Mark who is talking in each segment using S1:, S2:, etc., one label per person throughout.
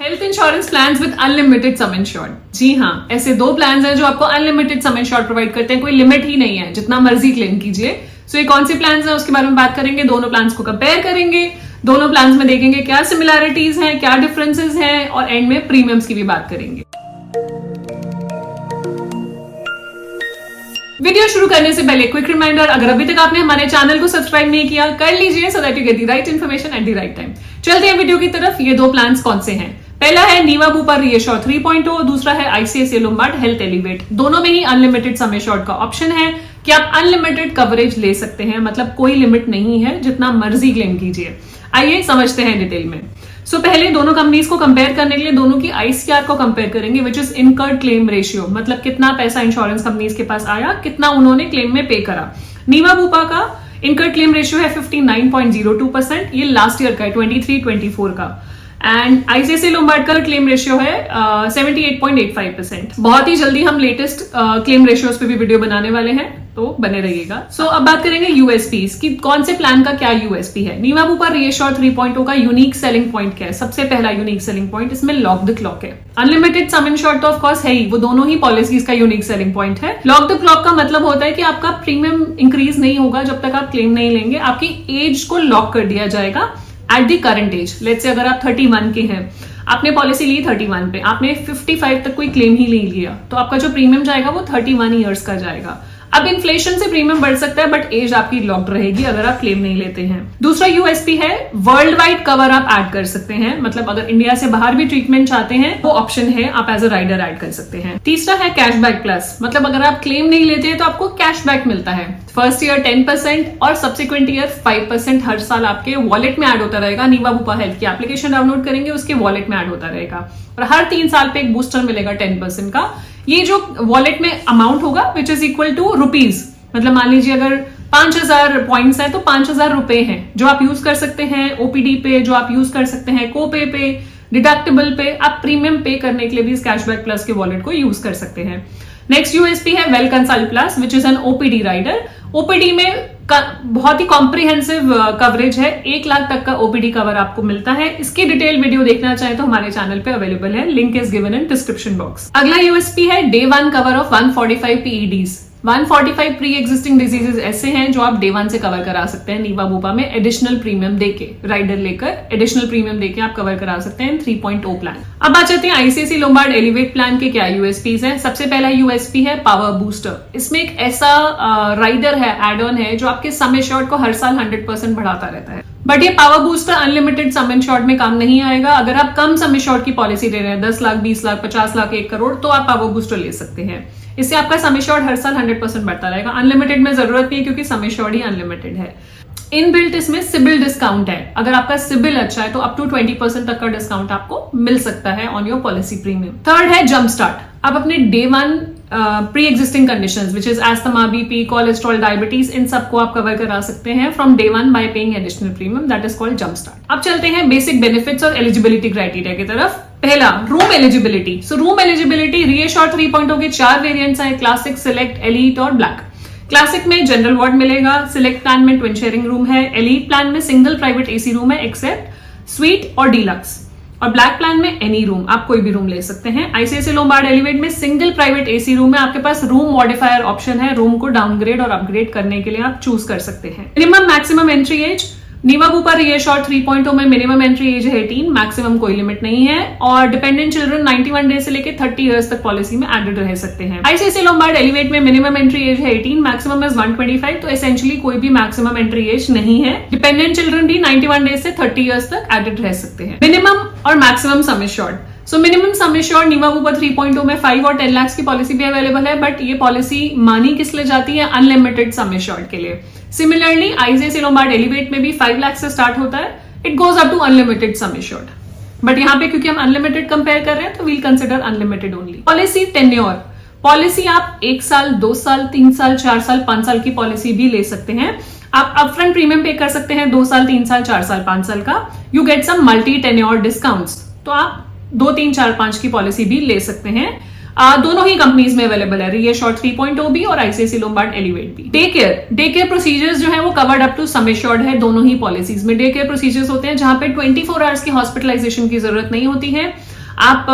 S1: Health insurance plans with unlimited sum insured. जी हाँ, ऐसे दो प्लान्स हैं जो आपको अनलिमिटेड सम इंश्योर्ड प्रोवाइड करते हैं, कोई लिमिट ही नहीं है, जितना मर्जी क्लेम कीजिए। सो ये कौन से प्लान्स हैं उसके बारे में बात करेंगे, दोनों प्लान्स को कंपेयर करेंगे, दोनों प्लान्स में देखेंगे क्या सिमिलैरिटीज हैं, क्या डिफरेंसेस हैं, और एंड में प्रीमियम्स की भी बात करेंगे। वीडियो शुरू करने से पहले क्विक रिमाइंडर, अगर अभी तक आपने हमारे चैनल को सब्सक्राइब नहीं किया कर लीजिए, so that you get the right information at the right time. चलते हैं वीडियो की तरफ। ये दो प्लान्स कौन से हैं? पहला है नीवा बुपा रीएश्योर 3.0, दूसरा है आईसीआईसीआई लोम्बार्ड हेल्थ एलिवेट। दोनों में ही अनलिमिटेड सम एश्योर्ड का ऑप्शन है कि आप अनलिमिटेड कवरेज ले सकते हैं, मतलब कोई लिमिट नहीं है, जितना मर्जी क्लेम कीजिए। आइए समझते हैं डिटेल में। सो पहले दोनों कंपनीज को कंपेयर करने के लिए दोनों की आईसीआर को कंपेयर करेंगे, which is incurred claim ratio, मतलब कितना पैसा इंश्योरेंस कंपनीज के पास आया, कितना उन्होंने क्लेम में पे करा। नीवा बुपा का इनकर्ड क्लेम रेशियो है 59.02%, ये लास्ट ईयर का है 23-24 का। एंड आईसीआईसीआई लोम्बार्ड का क्लेम रेशियो है 78.85%। बहुत ही जल्दी हम लेटेस्ट क्लेम रेशियोज पे भी वीडियो बनाने वाले हैं, तो बने रहिएगा। सो अब बात करेंगे यूएसपीज की, कौन से प्लान का क्या यूएसपी है। नीवा बुपा रीएश्योर 3.0 का यूनिक सेलिंग पॉइंट क्या है? सबसे पहला यूनिक सेलिंग पॉइंट, इसमें लॉक द क्लॉक है। अनलिमिटेड सम इंश्योर्ड तो ऑफ कोर्स है ही, वो दोनों ही पॉलिसीज का यूनिक सेलिंग पॉइंट है। लॉक द क्लॉक का मतलब होता है कि आपका प्रीमियम इंक्रीज नहीं होगा जब तक आप क्लेम नहीं लेंगे, आपकी एज को लॉक कर दिया जाएगा at the current age. Let's say अगर आप 31 के हैं, आपने पॉलिसी ली 31 पे, आपने 55 तक कोई क्लेम ही नहीं लिया, तो आपका जो प्रीमियम जाएगा वो 31 ईयर्स का जाएगा। अब इन्फ्लेशन से प्रीमियम बढ़ सकता है, बट एज आपकी लॉक्ड रहेगी अगर आप क्लेम नहीं लेते हैं। दूसरा यूएसपी है वर्ल्ड वाइड कवर आप ऐड कर सकते हैं, मतलब अगर इंडिया से बाहर भी ट्रीटमेंट चाहते हैं वो ऑप्शन है, आप एज अ राइडर ऐड कर सकते हैं। तीसरा है कैशबैक प्लस, मतलब अगर आप क्लेम नहीं लेते हैं तो आपको कैशबैक मिलता है। फर्स्ट ईयर 10% और सब्सिक्वेंट ईयर 5% हर साल आपके वॉलेट में ऐड होता रहेगा। नीवा बुपा हेल्थ की एप्लीकेशन डाउनलोड करेंगे, उसके वॉलेट में ऐड होता रहेगा, और हर 3 साल पे एक बूस्टर मिलेगा 10% का। ये जो वॉलेट में अमाउंट होगा which is equal to rupees, मतलब मान लीजिए अगर 5000 पॉइंट्स है तो 5000 रुपए हैं जो आप यूज कर सकते हैं ओपीडी पे, जो आप यूज कर सकते हैं कोपे पे, डिडक्टिबल पे। आप प्रीमियम पे करने के लिए भी इस कैशबैक प्लस के वॉलेट को यूज कर सकते हैं। नेक्स्ट यूएसपी है well consult plus, which is an OPD rider. OPD में बहुत ही कॉम्प्रिहेंसिव कवरेज है, 1 लाख तक का ओपीडी कवर आपको मिलता है। इसकी डिटेल वीडियो देखना चाहे तो हमारे चैनल पे अवेलेबल है, link is given in description box. अगला यूएसपी है day 1 cover of 145 पीईडीज। 145 pre existing diseases ऐसे हैं जो आप डे 1 से कवर करा सकते हैं नीवा बुपा में, एडिशनल प्रीमियम देके, राइडर लेकर एडिशनल प्रीमियम देके आप कवर करा सकते हैं 3.0 प्लान। अब आ जाते हैं आईसीआईसीआई लोम्बार्ड एलिवेट प्लान के क्या यूएसपीज हैं। सबसे पहला यूएसपी है पावर बूस्टर। इसमें एक ऐसा राइडर है, एड ऑन है, जो आपके सम एश्योर्ड को हर साल 100% बढ़ाता रहता है। बट ये power booster unlimited sum assured में काम नहीं आएगा। अगर आप कम सम एश्योर्ड की पॉलिसी ले रहे हैं, 10 लाख, 20 लाख, 50 लाख, 1 करोड़, तो आप पावर बूस्टर ले सकते हैं। इससे आपका सम एश्योर्ड हर साल 100% बढ़ता रहेगा। अनलिमिटेड में जरूरत नहीं है क्योंकि सम एश्योर्ड ही अनलिमिटेड है। इनबिल्ट इसमें सिबिल डिस्काउंट है, अगर आपका सिबिल अच्छा है तो अप टू 20% तक का डिस्काउंट आपको मिल सकता है on your policy premium. Third है जंप स्टार्ट। आप अपने day 1 pre existing conditions which is asthma, BP, cholesterol, diabetes, इन सबको आप कवर करा सकते हैं from day 1 by paying additional premium, that is called jump start. अब चलते हैं बेसिक बेनिफिट्स और एलिजिबिलिटी क्राइटेरिया की तरफ। पहला room eligibility. So room eligibility ReAssure 3.0 के 4 वेरिएंट्स हैं, क्लासिक, सिलेक्ट, एलीट और ब्लैक। क्लासिक में जनरल वार्ड मिलेगा, सिलेक्ट प्लान में ट्विन शेयरिंग रूम है, एलीट प्लान में सिंगल प्राइवेट एसी रूम है एक्सेप्ट स्वीट और डीलक्स, और ब्लैक प्लान में एनी रूम, आप कोई भी रूम ले सकते हैं। आईसीआईसीआई लोम्बार्ड एलिवेट में सिंगल प्राइवेट एसी रूम है, आपके पास रूम मॉडिफायर ऑप्शन है, रूम को डाउनग्रेड और अपग्रेड करने के लिए आप चूज कर सकते हैं। Minimum maximum entry as. नीवा Bupa reassure 3.0 में मिनिमम एंट्री एज है 18, मैक्सिमम कोई लिमिट नहीं है, और डिपेंडेंट चिल्ड्रन 91 डेज से लेकर 30 इयर्स तक पॉलिसी में एडेड रह सकते हैं। आईसीआईसीआई लोम्बार्ड एलिवेट में मिनिमम एंट्री एज है 18, मैक्सिमम इज 125, तो एसेंशियली कोई भी मैक्सिमम एंट्री एज नहीं है। डिपेंडेंट चिल्ड्रन भी 91 डेज से 30 इयर्स तक एडेड रह सकते हैं। मिनिमम और maximum sum assured. So minimum sum assured Niva Bupa 3.0 में 5 और 10 लाख की पॉलिसी भी अवेलेबल है, बट ये पॉलिसी मानी किस लिए जाती है? अनलिमिटेड सम एश्योर्ड के लिए। सिमिलरली आईसीआईसीआई लोम्बार्ड एलिवेट में भी 5 लाख से स्टार्ट होता है, it goes up to unlimited sum assured, but यहाँ पे क्योंकि हम अनलिमिटेड कंपेयर कर रहे हैं तो we'll consider unlimited only. Policy tenure. Policy आप 1 साल, 2 साल, 3 साल, 4 साल, 5 साल की पॉलिसी भी ले सकते हैं। आप अपफ्रंट प्रीमियम पे कर सकते हैं 2 साल, 3 साल, 4 साल, 5 साल का। You get some multi tenure discounts, तो आप 2, 3, 4, 5 की पॉलिसी भी ले सकते हैं। दोनों ही कंपनीज में अवेलेबल है, रीएश्योर 3.0 भी और आईसीआईसीआई लोम्बार्ड एलिवेट भी। डे केयर प्रोसीजर्स जो है वो covered up to sum assured है दोनों ही पॉलिसीज में। डे केयर प्रोसीजर्स होते हैं जहां पे 24 आवर्स की हॉस्पिटलाइजेशन की जरूरत नहीं होती है। आप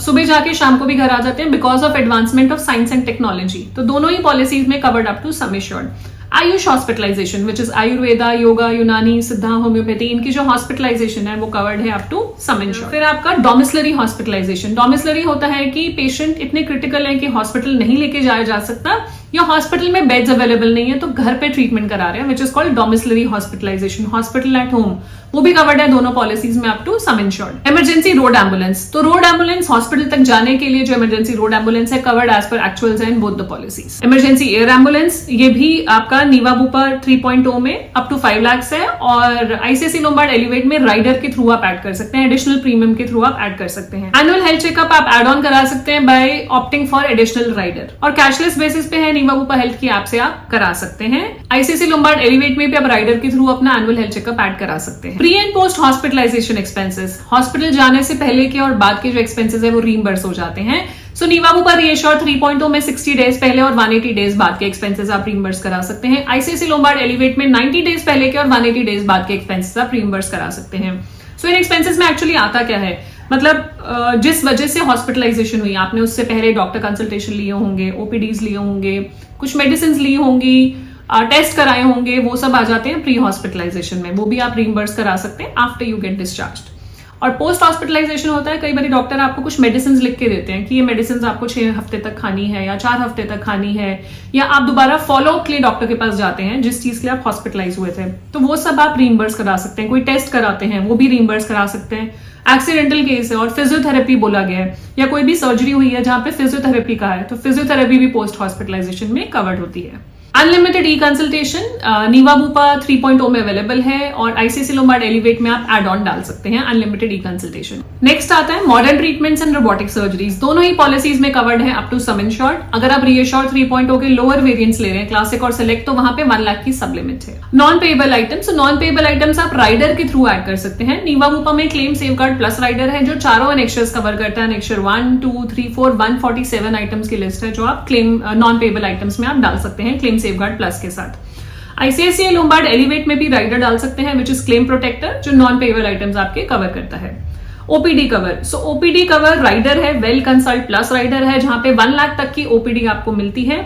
S1: सुबह जाके शाम को भी घर आ जाते हैं because of advancement of science and technology. तो दोनों ही पॉलिसीज में covered up to sum assured. Ayush hospitalisation which is Ayurveda, yoga, Unani, Siddha, homeopathy, इनकी जो हॉस्पिटलाइजेशन है वो कवर्ड है अप टू सम एश्योर्ड। फिर आपका डोमिसलरी हॉस्पिटलाइजेशन। डोमिसलरी होता है कि पेशेंट इतने क्रिटिकल है कि हॉस्पिटल नहीं लेके जाया जा सकता या हॉस्पिटल में बेड्स अवेलेबल नहीं है तो घर पे ट्रीटमेंट करा रहे हैं, which is called domiciliary hospitalisation. Hospital at home वो भी कवर्ड है दोनों पॉलिसीज में up to sum insured. Emergency road ambulance. तो रोड एम्बुलेंस हॉस्पिटल तक जाने के लिए जो इमरजेंसी रोड एम्बुलेंस है covered as per actuals in both the policies. Emergency air ambulance ये भी आपका नीवा बुपा 3.0 में अप टू 5 लाख है और आईसीआईसी लोम्बार्ड एलिवेट में राइडर के थ्रू आप ऐड कर सकते हैं, एडिशनल प्रीमियम के थ्रू आप ऐड कर सकते हैं। एनुअल हेल्थ चेकअप आप एड ऑन करा सकते हैं by opting for additional rider और कैशलेस बेसिस पे है नीवा बुपा हेल्थ की ऐप से आप करा सकते हैं। आईसीआईसी लोम्बार्ड एलिवेट में भी आप राइडर के थ्रू अपना एनुअल हेल्थ चेकअप ऐड करा सकते हैं। Pre and post hospitalisation expenses. Hospital जाने से पहले के और बाद के जो एक्सपेंसेस है वो रीइंबर्स हो जाते हैं। सो नीवा बुपा रीएश्योर 3.0 में 60 डेज पहले और 180 डेज बाद के एक्सपेंसेस आप रीइंबर्स करा सकते हैं। आईसीआईसी लोम्बार्ड एलिवेट में 90 डेज पहले के और 180 डेज बाद के एक्सपेंसेस आप रीइंबर्स करा सकते हैं। सो इन एक्सपेंसेस में एक्चुअली आता क्या है, मतलब जिस वजह से हॉस्पिटलाइजेशन हुई, आपने उससे पहले डॉक्टर कंसल्टेशन लिए होंगे, ओपीडीज लिए होंगे, कुछ मेडिसिन ली होंगी, टेस्ट कराए होंगे, वो सब आ जाते हैं प्री हॉस्पिटलाइजेशन में, वो भी आप रीइंबर्स करा सकते हैं आफ्टर यू गेट डिस्चार्ज। और पोस्ट हॉस्पिटलाइजेशन होता है, कई बार डॉक्टर आपको कुछ मेडिसिन लिख के देते हैं कि ये मेडिसिन आपको 6 हफ्ते तक खानी है या 4 हफ्ते तक खानी है, या आप दोबारा फॉलो अप के लिए डॉक्टर के पास जाते हैं जिस चीज के लिए आप हॉस्पिटलाइज हुए थे, तो वो सब आप रीइंबर्स करा सकते हैं। कोई टेस्ट कराते हैं वो भी रीइंबर्स करा सकते हैं। एक्सीडेंटल केस है और फिजियोथेरेपी बोला गया है या कोई भी सर्जरी हुई है जहां पे फिजियोथेरेपी का है, तो फिजियोथेरेपी भी पोस्ट हॉस्पिटलाइजेशन में कवर्ड होती है। अनलिमिटेड ई कंसल्टेशन नीवा बुपा 3.0 में अवेलेबल है और आईसीआईसी लोम्बार्ड एलिवेट में आप एड ऑन डाल सकते हैं अनलिमिटेड ई कंसल्टेशन। नेक्स्ट आता है modern treatments and robotic surgeries. दोनों ही पॉलिसीज में कवर्ड है अप टू सम इंश्योर्ड। अगर आप रीएश्योर 3.0 के लोअर वेरिएंट्स ले रहे हैं, क्लासिक और सिलेक्ट, तो वहां पे 1 लाख की सब लिमिट है। Non payable items, non payable items आप राइडर के थ्रू ऐड कर सकते हैं। नीवा बुपा में क्लेम सेफगार्ड प्लस राइडर है जो चारों एनेक्शर्स कवर करता है। एनेक्शर 1, 2, 3, 4, 147 आइटम्स की लिस्ट है जो आप क्लेम नॉन पेएबल आइटम्स में आप डाल सकते हैं क्लेम सेफगार्ड प्लस के साथ। आईसीआईसीआई लोम्बार्ड एलिवेट में भी राइडर डाल सकते हैं विच इज क्लेम प्रोटेक्टर, जो नॉन पेएबल आइटम्स आपके कवर करता है। ओपीडी कवर, सो ओपीडी कवर राइडर है, वेल कंसल्ट प्लस राइडर है जहां पे 1 लाख तक की ओपीडी आपको मिलती है।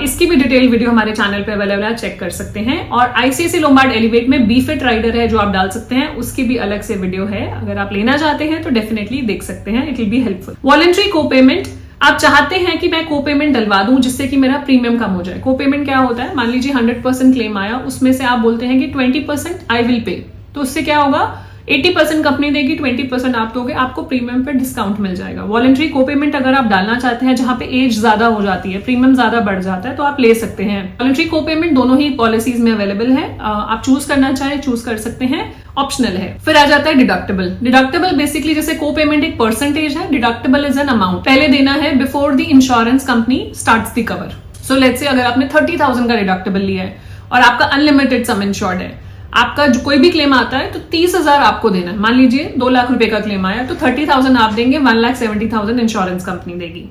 S1: इसकी भी डिटेल वीडियो हमारे चैनल पे अवेलेबल है, चेक कर सकते हैं। और आईसीआईसीआई लोम्बार्ड एलिवेट में बी फिट राइडर है जो आप डाल सकते हैं, उसकी भी अलग से वीडियो है, अगर आप लेना चाहते हैं तो डेफिनेटली देख सकते हैं, it will be helpful. Voluntary को पेमेंट, आप चाहते हैं कि मैं को पेमेंट डलवा दूं जिससे कि मेरा प्रीमियम कम हो जाए। को पेमेंट क्या होता है, मान लीजिए 100% क्लेम आया, उसमें से आप बोलते हैं कि 20% आई विल पे, तो उससे क्या होगा, 80% कंपनी देगी, 20% आप दोगे, आपको प्रीमियम पे डिस्काउंट मिल जाएगा। वॉलंटरी को पेमेंट अगर आप डालना चाहते हैं जहां पे एज ज्यादा हो जाती है, प्रीमियम ज्यादा बढ़ जाता है, तो आप ले सकते हैं। वॉलंटरी को पेमेंट दोनों ही पॉलिसीज में अवेलेबल है, आप चूज करना चाहे चूज कर सकते हैं, ऑप्शनल है। फिर आ जाता है डिडक्टेबल। डिडक्टेबल बेसिकली जैसे को पेमेंट एक परसेंटेज है, डिडक्टेबल इज एन अमाउंट पहले देना है before the insurance company starts the cover. So let's say अगर आपने 30,000 का डिडक्टेबल लिया है और आपका अनलिमिटेड सम इंश्योर्ड है, आपका जो कोई भी क्लेम आता है तो 30,000 आपको देना है। मान लीजिए 2 लाख रुपए का क्लेम आया तो 30,000 आप देंगे, 1,70,000 इंश्योरेंस कंपनी देगी।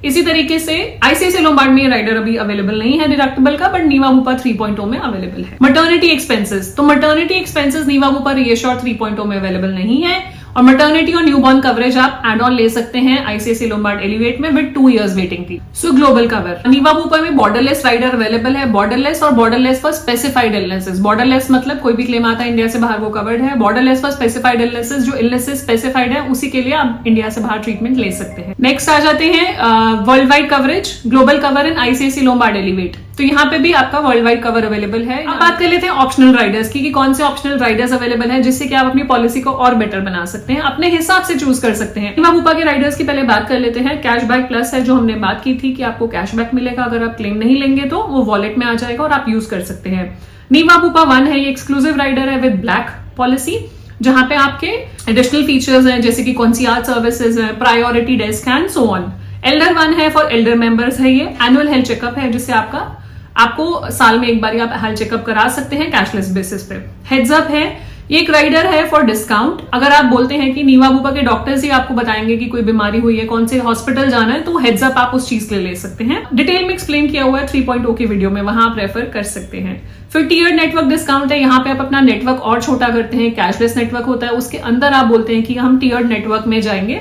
S1: इसी तरीके से आईसीआईसीआई लोम्बार्ड में राइडर अभी अवेलेबल नहीं है डिडक्टेबल का, बट नीवा बुपा 3.0 में अवेलेबल है। मैटरनिटी एक्सपेंसेस, तो मैटरनिटी एक्सपेंसेस नीवा बुपा रीएश्योर 3.0 में अवेलेबल नहीं है और मैटरनिटी और न्यूबॉर्न कवरेज आप एड ऑन ले सकते हैं आईसीआईसीआई लोम्बार्ड एलिवेट में विद 2 years वेटिंग की। सो ग्लोबल कवर, नीवा बुपा में बॉर्डरलेस राइडर अवेलेबल है, बॉर्डरलेस और borderless for specified illnesses. Borderless मतलब कोई भी क्लेम आता है इंडिया से बाहर वो कवर्ड है, बॉर्डरलेस फॉर स्पेसिफाइड इलनेसेस, जो इलनेसेस स्पेसिफाइड है उसी के लिए आप इंडिया से बाहर ट्रीटमेंट ले सकते हैं। नेक्स्ट आ जाते हैं world wide coverage, global cover in ICICI Lombard elevate, तो यहाँ पे भी आपका वर्ल्ड वाइड कवर अवेलेबल है। अब बात कर लेते हैं ऑप्शनल राइडर्स की कि कौन से ऑप्शनल राइडर्स अवेलेबल हैं जिससे कि आप अपनी पॉलिसी को और बेटर बना सकते हैं, अपने हिसाब से चूज कर सकते हैं। नीवा बुपा के राइडर्स की पहले बात कर लेते हैं। कैशबैक प्लस है, जो हमने बात की थी कि आपको कैशबैक मिलेगा अगर आप क्लेम नहीं लेंगे तो वो वॉलेट में आ जाएगा और आप यूज कर सकते हैं। नीवा बुपा 1 है, ये एक्सक्लूसिव राइडर है विद ब्लैक पॉलिसी, जहां पे आपके एडिशनल फीचर्स हैं जैसे कि कंसियज सर्विसेज है, priority desk and so on. Elder 1 है, फॉर एल्डर मेंबर्स है, ये एनुअल हेल्थ चेकअप है जिससे आपको साल में एक बार आप हेल्थ चेकअप करा सकते हैं कैशलेस बेसिस पे। हेड्स अप है, ये एक राइडर है फॉर डिस्काउंट, अगर आप बोलते हैं कि नीवा बुपा के डॉक्टर्स ही आपको बताएंगे कि कोई बीमारी हुई है, कौन से हॉस्पिटल जाना है, तो हेड्स अप आप उस चीज के लिए ले सकते हैं। डिटेल में एक्सप्लेन किया हुआ है 3.0 की वीडियो में, वहां आप रेफर कर सकते हैं। फिर टीयर्ड नेटवर्क डिस्काउंट है, यहाँ पे आप अपना नेटवर्क और छोटा करते हैं, कैशलेस नेटवर्क होता है, उसके अंदर आप बोलते हैं कि हम टीयर्ड नेटवर्क में जाएंगे,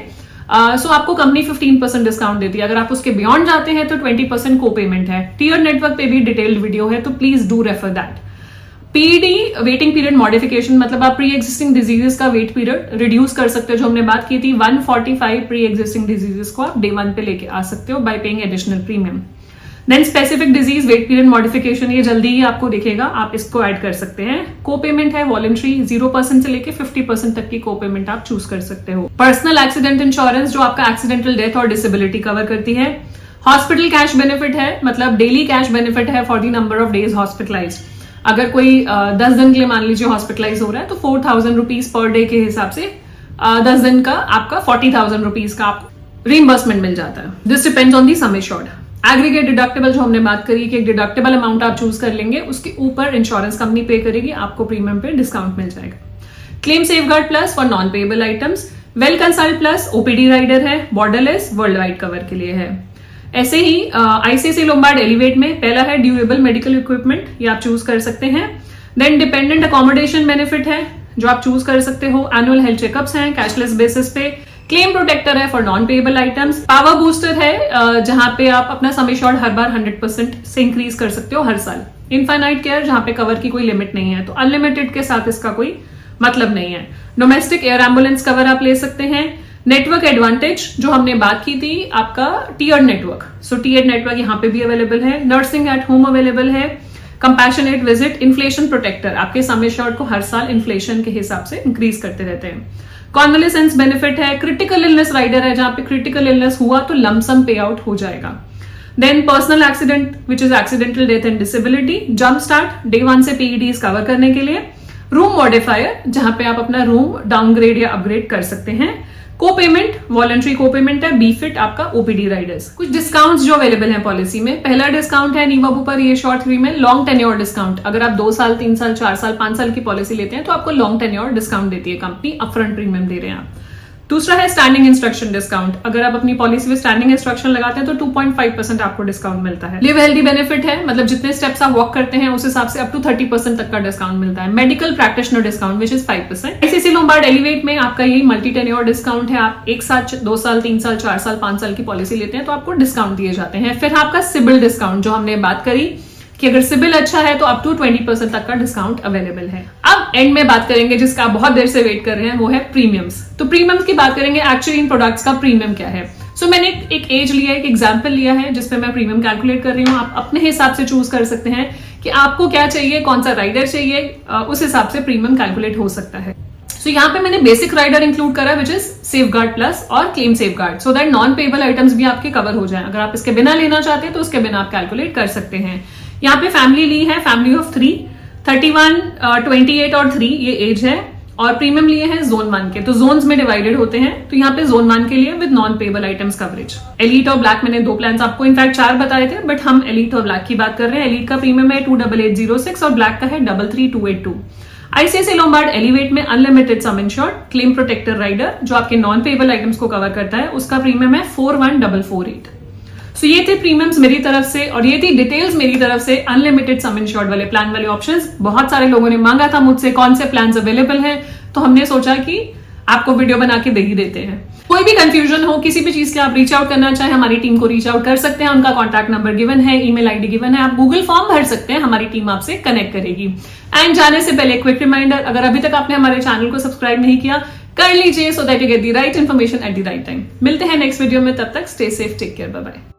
S1: सो आपको कंपनी 15% डिस्काउंट देती है। अगर आप उसके बियॉन्ड जाते हैं तो 20% को पेमेंट है। टीयर नेटवर्क पे भी डिटेल्ड वीडियो है, तो please do refer that. PD waiting period modification, मतलब आप प्री एग्जिस्टिंग डिजीजेस का वेट पीरियड रिड्यूस कर सकते हो। जो हमने बात की थी 145 प्री एग्जिस्टिंग डिजीजेस को आप डे 1 पे लेके आ सकते हो by paying additional premium. Then specific disease wait period modification, ये जल्दी ही आपको दिखेगा, आप इसको ऐड कर सकते हैं। को पेमेंट है वॉलंटरी, 0% से लेके 50% तक की को पेमेंट आप चूज कर सकते हो। पर्सनल एक्सीडेंट इंश्योरेंस जो आपका एक्सीडेंटल डेथ और डिसेबिलिटी कवर करती है। हॉस्पिटल कैश बेनिफिट है, मतलब डेली कैश बेनिफिट है for the number of days hospitalised. अगर कोई 10 दिन के लिए मान लीजिए हॉस्पिटलाइज हो रहा है तो 4,000 रुपीज पर डे के हिसाब से 10 दिन का आपका 40,000 रुपीज का आपको रीइंबर्समेंट मिल जाता है। This depends on the sum assured. Aggregate deductible जो हमने बात करी कि एक डिडक्टेबल अमाउंट आप चूज कर लेंगे, उसके ऊपर इंश्योरेंस कंपनी पे करेगी, आपको प्रीमियम पे डिस्काउंट मिल जाएगा। Claim safeguard plus for non payable items, well consult plus OPD rider है, बॉर्डरलेस वर्ल्ड वाइड कवर के लिए है। ऐसे ही आईसीआईसीआई लोम्बार्ड एलिवेट में पहला है ड्यूरेबल मेडिकल इक्विपमेंट, ये आप चूज कर सकते हैं। देन डिपेंडेंट अकोमोडेशन बेनिफिट है जो आप चूज कर सकते हो। एनुअल हेल्थ चेकअप्स हैं कैशलेस बेसिस पे। क्लेम प्रोटेक्टर है for non payable items. Power booster है जहां पे आप अपना सम एश्योर्ड हर बार 100% से इंक्रीज कर सकते हो हर साल। इनफाइनाइट केयर जहां पे कवर की कोई लिमिट नहीं है, तो अनलिमिटेड के साथ इसका कोई मतलब नहीं है। डोमेस्टिक एयर एम्बुलेंस कवर आप ले सकते हैं। नेटवर्क एडवांटेज जो हमने बात की थी आपका tier network, so tier network यहाँ पे भी अवेलेबल है। नर्सिंग एट होम अवेलेबल है। कंपैशनेट विजिट, इन्फ्लेशन प्रोटेक्टर, आपके सम एश्योर्ड को हर साल इन्फ्लेशन के हिसाब से इंक्रीज करते रहते हैं। कॉन्वलेसेंस बेनिफिट है। क्रिटिकल इलनेस राइडर है जहां पे क्रिटिकल इलनेस हुआ तो लमसम पे आउट हो जाएगा। Then personal accident which is accidental death and disability, jump start day 1 से पीईडीज कवर करने के लिए। रूम मॉडिफायर जहां पे आप अपना रूम डाउनग्रेड या अपग्रेड कर सकते हैं। को पेमेंट वॉलंटरी को पेमेंट है। बी फिट आपका ओपीडी राइडर्स। कुछ डिस्काउंट्स जो अवेलेबल हैं पॉलिसी में, पहला डिस्काउंट है नीवा बुपा रीएश्योर 3 में लॉन्ग टेन्योर डिस्काउंट। अगर आप 2 साल 3 साल 4 साल 5 साल की पॉलिसी लेते हैं तो आपको लॉन्ग टेन्योर डिस्काउंट देती है कंपनी, अपफ्रंट प्रीमियम दे रहे हैं आप। दूसरा है स्टैंडिंग इंस्ट्रक्शन डिस्काउंट। अगर आप अपनी पॉलिसी में स्टैंडिंग इंस्ट्रक्शन लगाते हैं तो 2.5% आपको डिस्काउंट मिलता है। लिव हेल्दी बेनिफिट है, मतलब जितने स्टेप्स आप वॉक करते हैं उस हिसाब से अप टू 30% तक का डिस्काउंट मिलता है। Medical practitioner discount which is 5%। ICICI Lombard Elevate में आपका यही मल्टी टेन्योर डिस्काउंट है। आप 1 साल 2 साल 3 साल 4 साल 5 साल की पॉलिसी लेते हैं तो आपको डिस्काउंट दिए जाते हैं। फिर आपका सिबिल डिस्काउंट जो हमने बात करी कि अगर सिबिल अच्छा है तो अप टू 20% तक का डिस्काउंट अवेलेबल है। अब एंड में बात करेंगे जिसका आप बहुत देर से वेट कर रहे हैं, वो है प्रीमियम्स। तो प्रीमियम्स की बात करेंगे, एक्चुअली इन प्रोडक्ट्स का प्रीमियम क्या है। सो मैंने एक एज लिया है, एक एग्जाम्पल लिया है जिसपे मैं प्रीमियम कैलकुलेट कर रही हूँ। आप अपने हिसाब से चूज कर सकते हैं कि आपको क्या चाहिए, कौन सा राइडर चाहिए, उस हिसाब से प्रीमियम कैलकुलेट हो सकता है। सो यहाँ पे मैंने बेसिक राइडर इंक्लूड करा विच इज सेफगार्ड प्लस और claim safeguard, so that non payable items भी आपके कवर हो जाए। अगर आप इसके बिना लेना चाहते हैं तो उसके बिना आप कैलकुलेट कर सकते हैं। यहाँ पे फैमिली ली है, फैमिली ऑफ 3, 31, 28 और 3 ये एज है, और प्रीमियम लिए हैं जोन 1 के, तो जोन्स में डिवाइडेड होते हैं। तो यहाँ पे जोन 1 के लिए with non payable items coverage. Elite और ब्लैक मैंने 2 प्लान आपको इनफैक्ट 4 बताए थे, बट हम एलीट और ब्लैक की बात कर रहे हैं। एलीट का प्रीमियम है 28806 और ब्लैक का है 33282। आईसीआईसीआई लोम्बार्ड एलिवेट में unlimited sum insured claim protector rider जो आपके नॉन पेएबल आइटम्स को कवर करता है, उसका प्रीमियम है 41448। सो ये थे प्रीमियम्स मेरी तरफ से, और ये थी डिटेल्स मेरी तरफ से अनलिमिटेड सम इंश्योर्ड वाले प्लान वाले ऑप्शंस। बहुत सारे लोगों ने मांगा था मुझसे कौन से प्लान्स अवेलेबल हैं, तो हमने सोचा कि आपको वीडियो बना के दे ही देते हैं। कोई भी कंफ्यूजन हो, किसी भी चीज के आप रीच आउट करना चाहे हमारी टीम को रीच आउट कर सकते हैं। उनका कॉन्टैक्ट नंबर गिवन है, ईमेल आईडी गिवन है, आप गूगल फॉर्म भर सकते हैं, हमारी टीम आपसे कनेक्ट करेगी। एंड जाने से पहले क्विक रिमाइंडर, अगर अभी तक आपने हमारे चैनल को सब्सक्राइब नहीं किया कर लीजिए, so that you get the right information at the right time. मिलते हैं नेक्स्ट वीडियो में, तब तक stay safe, take care, bye bye.